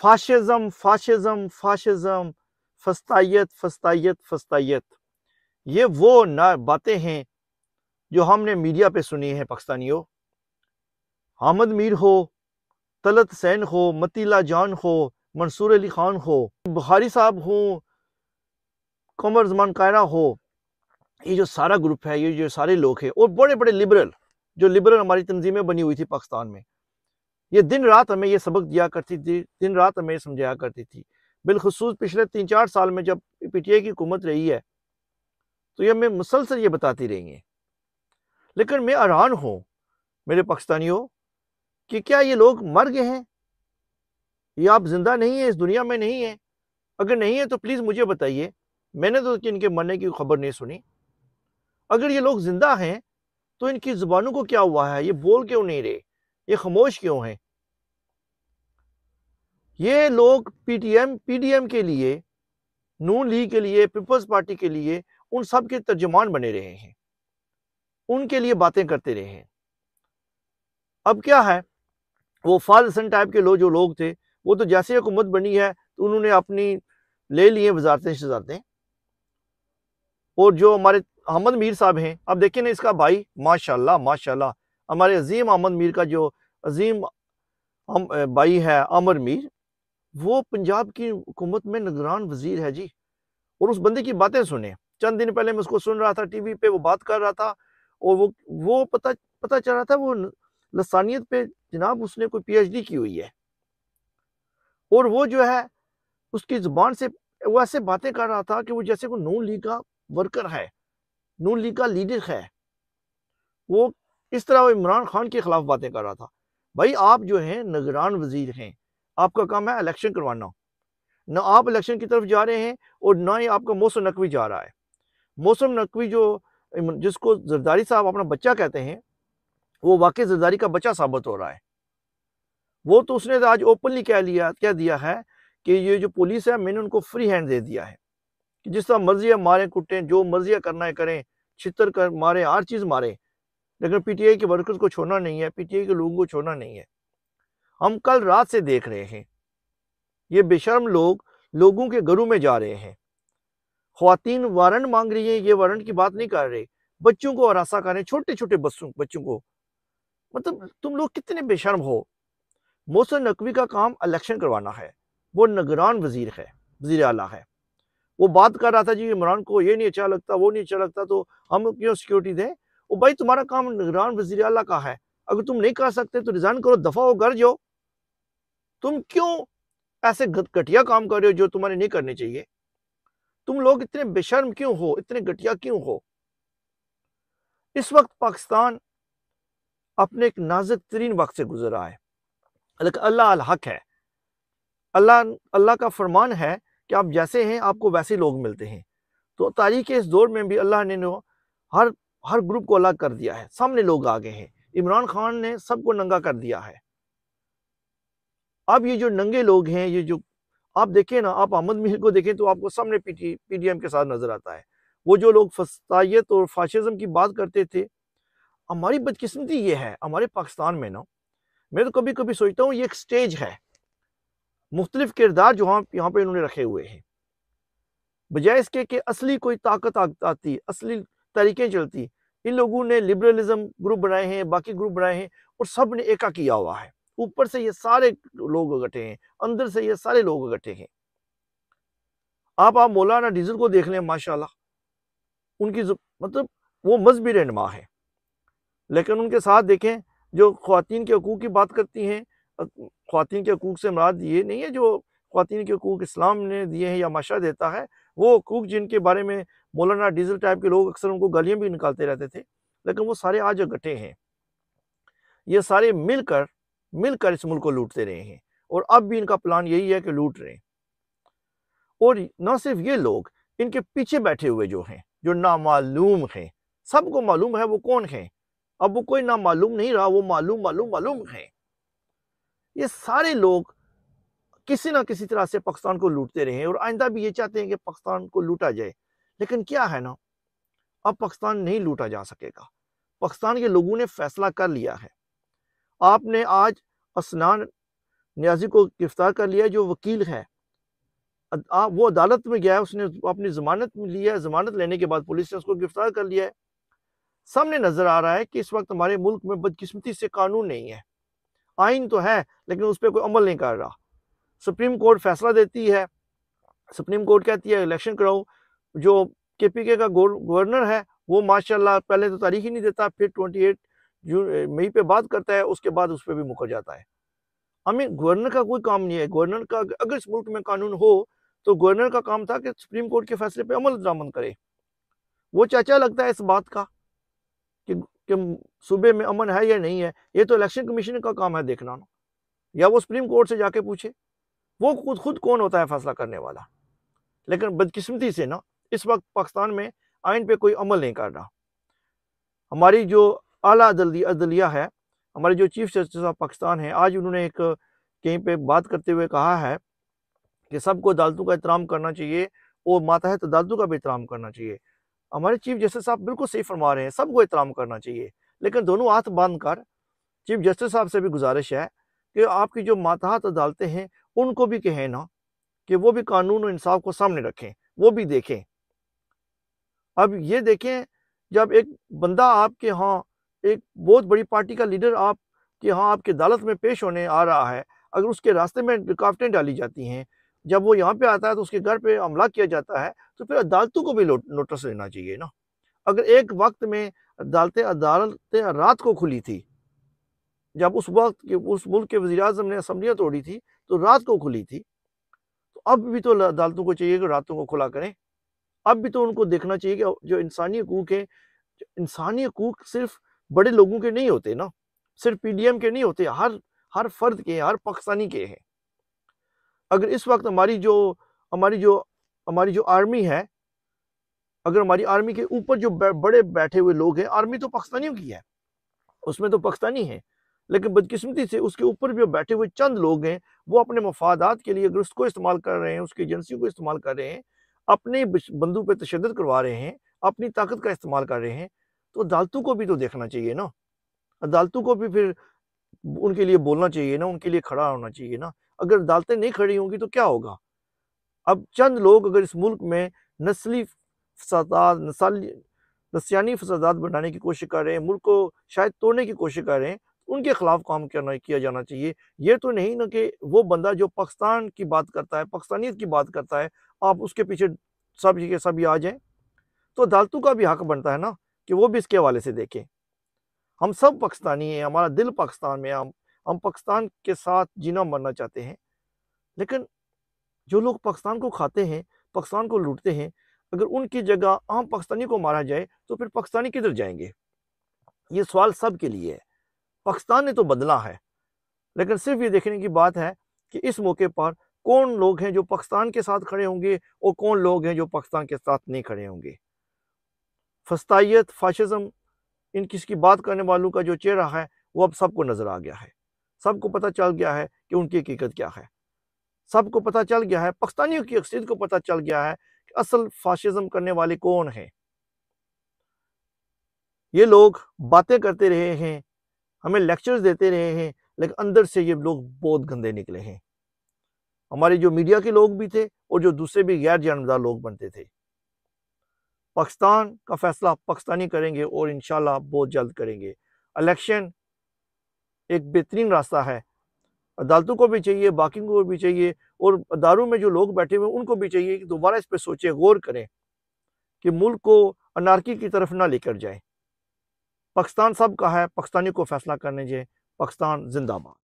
Fascism fascism fascism, فسطائیت فسطائیت فسطائیت، یہ وہ باتیں ہیں جو ہم نے میڈیا پہ سنی ہیں پاکستانیوں۔ حامد میر ہو، طلعت حسین ہو، مطیلہ جان ہو، منصور علی خان ہو، بخاری صاحب ہوں، قمر زمان قائرہ ہو، یہ جو سارا گروپ ہے، یہ جو سارے لوگ ہیں، اور بڑے بڑے لبرل، جو لبرل ہماری تنظیمیں بنی ہوئی تھی پاکستان میں، یہ دن رات ہمیں یہ سبق دیا کرتی تھی، دن رات ہمیں سمجھایا کرتی تھی۔ بالخصوص پچھلے 3-4 سال میں جب پی ٹی آئی کی حکومت رہی ہے تو یہ ہمیں مسلسل یہ بتاتی رہی ہیں۔ لیکن میں حیران ہوں میرے پاکستانیوں کہ کیا یہ لوگ مر گئے ہیں یا آپ زندہ نہیں ہیں، اس دنیا میں نہیں ہیں؟ اگر نہیں ہے تو پلیز مجھے بتائیے، میں نے تو ان کے مرنے کی خبر نہیں سنی۔ اگر یہ لوگ زندہ ہیں تو ان کی زبانوں کو کیا ہوا ہے؟ یہ بول کیوں نہیں رہے؟ یہ خاموش کیوں ہیں؟ یہ لوگ پی ڈی ایم کے لیے، نون لیگ کے لیے، پیپلز پارٹی کے لیے ان سب کے ترجمان بنے رہے ہیں، ان کے لیے باتیں کرتے رہے ہیں۔ اب کیا ہے، وہ فاضل حسن ٹائپ کے جو لوگ تھے، وہ تو جیسے حکومت بنی ہے تو انہوں نے اپنی لے لی ہیں وزارتیں شزارتیں، اور جو ہمارے حامد میر صاحب ہیں، اب دیکھیں نا اس کا بھائی، ماشاءاللہ ماشاءاللہ، ہمارے عظیم حامد میر کا جو عظیم بھائی ہے عامر میر، وہ پنجاب کی حکومت میں نگران وزیر ہے جی۔ اور اس بندے کی باتیں سنیں، چند دن پہلے میں اس کو سن رہا تھا ٹی وی پہ، وہ بات کر رہا تھا، اور وہ پتہ چل رہا تھا وہ لسانیت پہ جناب اس نے کوئی پی ایچ ڈی کی ہوئی ہے، اور وہ جو ہے اس کی زبان سے وہ ایسے باتیں کر رہا تھا کہ وہ جیسے کوئی نون لیگ کا ورکر ہے، نون لیگ کا لیڈر ہے۔ وہ اس طرح وہ عمران خان کے خلاف باتیں کر رہا تھا۔ بھائی آپ جو ہیں نگران وزیر ہیں، آپ کا کام ہے الیکشن کروانا، نہ آپ الیکشن کی طرف جا رہے ہیں اور نہ ہی آپ کا محسن نقوی جا رہا ہے۔ محسن نقوی جس کو زرداری صاحب اپنا بچہ کہتے ہیں، وہ واقعی زرداری کا بچہ ثابت ہو رہا ہے۔ وہ تو اس نے آج اوپنلی کہہ دیا ہے کہ یہ جو پولیس ہے، میں نے ان کو فری ہینڈ دے دیا ہے کہ جس طرح مرضی ہے ماریں کٹیں، جو مرضی کرنا ہے کریں، چھتر کر ماریں، ہر چیز ماریں، لیکن پی ٹی آئی کے ورکرز کو چھوڑنا نہیں ہے، پی ٹی آئی کے لوگوں کو چھوڑنا نہیں ہے۔ ہم کل رات سے دیکھ رہے ہیں یہ بے شرم لوگ لوگوں کے گھروں میں جا رہے ہیں، خواتین وارنٹ مانگ رہی ہیں، یہ وارنٹ کی بات نہیں کر رہے، بچوں کو ہراساں کر رہے ہیں، چھوٹے چھوٹے بچوں کو۔ مطلب تم لوگ کتنے بے شرم ہو۔ محسن نقوی کا کام الیکشن کروانا ہے، وہ نگران وزیر ہے، وزیر اعلیٰ ہے۔ وہ بات کر رہا تھا جی عمران کو یہ نہیں اچھا لگتا، وہ نہیں اچھا لگتا، تو ہم کیوں سیکیورٹی دیں؟ وہ بھائی تمہارا کام نگران وزیر اعلیٰ کا ہے، اگر تم نہیں کر سکتے تو ریزائن کرو، دفعہ ہو، گھر جاؤ۔ تم کیوں ایسے گھٹیا کام کر رہے ہو جو تمہارے نہیں کرنے چاہیے؟ تم لوگ اتنے بے شرم کیوں ہو، اتنے گھٹیا کیوں ہو؟ اس وقت پاکستان اپنے ایک نازک ترین وقت سے گزر رہا ہے، لیکن اللہ الحق ہے، اللہ کا فرمان ہے کہ آپ جیسے ہیں آپ کو ویسے لوگ ملتے ہیں۔ تو تاریخ کے اس دور میں بھی اللہ نے ہر گروپ کو الگ کر دیا ہے، سامنے لوگ آگے ہیں۔ عمران خان نے سب کو ننگا کر دیا ہے۔ اب یہ جو ننگے لوگ ہیں، یہ جو آپ دیکھیں نا، آپ حامد میر کو دیکھیں تو آپ کو سامنے پی ڈی ایم کے ساتھ نظر آتا ہے۔ وہ جو لوگ فسطائیت اور فاشزم کی بات کرتے تھے، ہماری بدقسمتی یہ ہے ہمارے پاکستان میں نا، میں تو کبھی کبھی سوچتا ہوں یہ ایک سٹیج ہے، مختلف کردار جو یہاں پہ انہوں نے رکھے ہوئے ہیں، بجائے اس کے کہ اصلی کوئی طاقت آتی، اصلی طریقیں چلتی۔ ان لوگوں نے لبرلزم گروپ بنائے ہیں، باقی گروپ بنائے ہیں، اور سب نے ایکا کیا ہوا ہے۔ اوپر سے یہ سارے لوگ اکٹھے ہیں، اندر سے یہ سارے لوگ اکٹھے ہیں۔ آپ مولانا ڈیزل کو دیکھ لیں، ماشاءاللہ ان کی مطلب وہ مذہبی رہنما ہے، لیکن ان کے ساتھ دیکھیں جو خواتین کے حقوق کی بات کرتی ہیں، خواتین کے حقوق سے مراد یہ نہیں ہے جو خواتین کے حقوق اسلام نے دیے ہیں یا معاشرہ دیتا ہے، وہ حقوق جن کے بارے میں مولانا ڈیزل ٹائپ کے لوگ اکثر ان کو گالیاں بھی نکالتے رہتے تھے، لیکن وہ سارے آج اکٹھے ہیں۔ یہ سارے مل کر اس ملک کو لوٹتے رہے ہیں، اور اب بھی ان کا پلان یہی ہے کہ لوٹ رہے ہیں۔ اور نہ صرف یہ لوگ، ان کے پیچھے بیٹھے ہوئے جو ہیں، جو نامعلوم ہیں، سب کو معلوم ہے وہ کون ہیں، اب وہ کوئی نامعلوم نہیں رہا، وہ معلوم ہیں۔ یہ سارے لوگ کسی نہ کسی طرح سے پاکستان کو لوٹتے رہے ہیں، اور آئندہ بھی یہ چاہتے ہیں کہ پاکستان کو لوٹا جائے، لیکن کیا ہے نا، اب پاکستان نہیں لوٹا جا سکے گا۔ پاکستان کے لوگوں نے فیصلہ کر لیا ہے۔ آپ نے آج اسنان نیازی کو گرفتار کر لیا ہے جو وکیل ہے، وہ عدالت میں گیا ہے، اس نے اپنی ضمانت لی ہے، ضمانت لینے کے بعد پولیس نے اس کو گرفتار کر لیا ہے۔ سامنے نظر آ رہا ہے کہ اس وقت ہمارے ملک میں بدقسمتی سے قانون نہیں ہے، آئین تو ہے لیکن اس پہ کوئی عمل نہیں کر رہا۔ سپریم کورٹ فیصلہ دیتی ہے، سپریم کورٹ کہتی ہے الیکشن کراؤ، جو کے پی کے کا گورنر ہے وہ ماشاءاللہ پہلے تو تاریخ ہی نہیں دیتا، پھر 28 مئی پہ بات کرتا ہے، اس کے بعد اس پہ بھی مکر جاتا ہے۔ ہمیں گورنر کا کوئی کام نہیں ہے، گورنر کا اگر اس ملک میں قانون ہو تو گورنر کا کام تھا کہ سپریم کورٹ کے فیصلے پہ عمل درآمد کرے۔ وہ چاچا لگتا ہے اس بات کا کہ صوبے میں امن ہے یا نہیں ہے، یہ تو الیکشن کمیشن کا کام ہے دیکھنا نا، یا وہ سپریم کورٹ سے جا کے پوچھے، وہ خود کون ہوتا ہے فیصلہ کرنے والا۔ لیکن بدقسمتی سے نا اس وقت پاکستان میں آئین پہ کوئی عمل نہیں کر رہا۔ ہماری جو اعلیٰ عدلیہ ہے، ہمارے جو چیف جسٹس آف پاکستان ہیں، آج انہوں نے ایک کہیں پہ بات کرتے ہوئے کہا ہے کہ سب کو عدالتوں کا احترام کرنا چاہیے اور ماتحت عدالتوں کا بھی احترام کرنا چاہیے۔ ہمارے چیف جسٹس صاحب بالکل صحیح فرما رہے ہیں، سب کو احترام کرنا چاہیے، لیکن دونوں ہاتھ باندھ کر چیف جسٹس صاحب سے بھی گزارش ہے کہ آپ کی جو ماتحت عدالتیں ہیں ان کو بھی کہیں نا کہ وہ بھی قانون و انصاف کو سامنے رکھیں، وہ بھی دیکھیں۔ اب یہ دیکھیں، جب ایک بندہ آپ کے ہاں، ایک بہت بڑی پارٹی کا لیڈر آپ کے ہاں آپ کی عدالت میں پیش ہونے آ رہا ہے، اگر اس کے راستے میں رکاوٹیں ڈالی جاتی ہیں، جب وہ یہاں پہ آتا ہے تو اس کے گھر پہ حملہ کیا جاتا ہے، تو پھر عدالتوں کو بھی نوٹس لینا چاہیے نا۔ اگر ایک وقت میں عدالتیں رات کو کھلی تھی، جب اس وقت اس ملک کے وزیر اعظم نے اسمبلیاں توڑی تھی تو رات کو کھلی تھی، تو اب بھی تو عدالتوں کو چاہیے کہ راتوں کو کھلا کریں۔ اب بھی تو ان کو دیکھنا چاہیے کہ جو انسانی حقوق ہیں، انسانی حقوق صرف بڑے لوگوں کے نہیں ہوتے نا، صرف پی ڈی ایم کے نہیں ہوتے، ہر فرد کے، ہر پاکستانی کے ہیں۔ اگر اس وقت ہماری جو آرمی ہے، اگر ہماری آرمی کے اوپر جو بڑے بیٹھے ہوئے لوگ ہیں، آرمی تو پاکستانیوں کی ہے، اس میں تو پاکستانی ہیں، لیکن بدقسمتی سے اس کے اوپر بھی بیٹھے ہوئے چند لوگ ہیں، وہ اپنے مفادات کے لیے اگر اس کو استعمال کر رہے ہیں، اس کی ایجنسیوں کو استعمال کر رہے ہیں، اپنے بندوں پہ تشدد کروا رہے ہیں، اپنی طاقت کا استعمال کر رہے ہیں، تو عدالتوں کو بھی تو دیکھنا چاہیے نا۔ عدالتوں کو بھی پھر ان کے لیے بولنا چاہیے نا، ان کے لیے کھڑا ہونا چاہیے نا۔ اگر عدالتیں نہیں کھڑی ہوں گی تو کیا ہوگا؟ اب چند لوگ اگر اس ملک میں نسلی فسادات، نسیانی فسادات بنانے کی کوشش کر رہے ہیں، ملک کو شاید توڑنے کی کوشش کر رہے ہیں، ان کے خلاف کام کیا جانا چاہیے۔ یہ تو نہیں نا کہ وہ بندہ جو پاکستان کی بات کرتا ہے، پاکستانیت کی بات کرتا ہے، آپ اس کے پیچھے سب کے سب آ جائیں۔ تو عدالتوں کا بھی حق بنتا ہے نا کہ وہ بھی اس کے حوالے سے دیکھیں۔ ہم سب پاکستانی ہیں، ہمارا دل پاکستان میں، ہم پاکستان کے ساتھ جینا مرنا چاہتے ہیں، لیکن جو لوگ پاکستان کو کھاتے ہیں، پاکستان کو لوٹتے ہیں، اگر ان کی جگہ عام پاکستانی کو مارا جائے تو پھر پاکستانی کدھر جائیں گے؟ یہ سوال سب کے لیے ہے۔ پاکستان نے تو بدلا ہے، لیکن صرف یہ دیکھنے کی بات ہے کہ اس موقع پر کون لوگ ہیں جو پاکستان کے ساتھ کھڑے ہوں گے اور کون لوگ ہیں جو پاکستان کے ساتھ نہیں کھڑے ہوں گے۔ فسطائیت، فاشزم، ان کس کی بات کرنے والوں کا جو چہرہ ہے وہ اب سب کو نظر آ گیا ہے، سب کو پتہ چل گیا ہے کہ ان کی حقیقت کیا ہے، سب کو پتہ چل گیا ہے، پاکستانیوں کی اکثریت کو پتہ چل گیا ہے کہ اصل فاشزم کرنے والے کون ہیں۔ یہ لوگ باتیں کرتے رہے ہیں، ہمیں لیکچرز دیتے رہے ہیں، لیکن اندر سے یہ لوگ بہت گندے نکلے ہیں۔ ہمارے جو میڈیا کے لوگ بھی تھے اور جو دوسرے بھی غیر جانبدار لوگ بنتے تھے۔ پاکستان کا فیصلہ پاکستانی کریں گے اور انشاءاللہ بہت جلد کریں گے۔ الیکشن ایک بہترین راستہ ہے، عدالتوں کو بھی چاہیے، باقی کو بھی چاہیے، اور اداروں میں جو لوگ بیٹھے ہوئے ان کو بھی چاہیے کہ دوبارہ اس پہ سوچیں، غور کریں کہ ملک کو انارکی کی طرف نہ لے کر جائیں۔ پاکستان سب کا ہے، پاکستانی کو فیصلہ کرنے جائیں۔ پاکستان زندہ باد۔